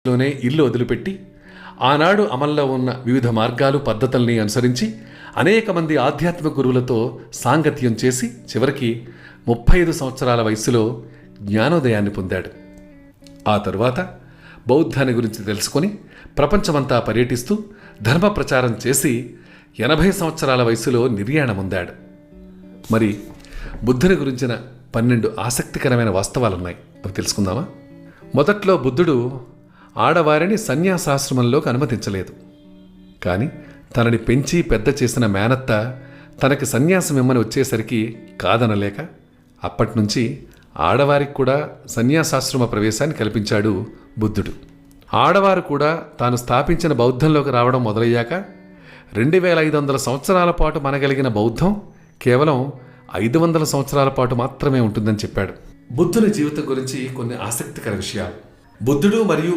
లోనే ఇల్లు వదిలిపెట్టి ఆనాడు అమల్లో ఉన్న వివిధ మార్గాలు పద్ధతుల్ని అనుసరించి అనేక మంది ఆధ్యాత్మిక గురువులతో సాంగత్యం చేసి చివరికి 35 సంవత్సరాల వయసులో జ్ఞానోదయాన్ని పొందాడు. ఆ తరువాత బౌద్ధాన్ని గురించి తెలుసుకొని ప్రపంచమంతా పర్యటిస్తూ ధర్మ ప్రచారం చేసి 80 సంవత్సరాల వయసులో నిర్యాణముందాడు. మరి బుద్ధుని గురించిన 12 ఆసక్తికరమైన వాస్తవాలున్నాయి, అవి తెలుసుకుందామా? మొదట్లో బుద్ధుడు ఆడవారిని సన్యాసాశ్రమంలోకి అనుమతించలేదు. కానీ తనని పెంచి పెద్ద చేసిన మేనత్త తనకి సన్యాసం ఇమ్మని వచ్చేసరికి కాదనలేక అప్పటినుంచి ఆడవారికి కూడా సన్యాసాశ్రమ ప్రవేశాన్ని కల్పించాడు బుద్ధుడు. ఆడవారు కూడా తాను స్థాపించిన బౌద్ధంలోకి రావడం మొదలయ్యాక 2500 సంవత్సరాల పాటు మనగలిగిన బౌద్ధం కేవలం 500 సంవత్సరాల పాటు మాత్రమే ఉంటుందని చెప్పాడు. బుద్ధుని జీవితం గురించి కొన్ని ఆసక్తికర విషయాలు. బుద్ధుడు మరియు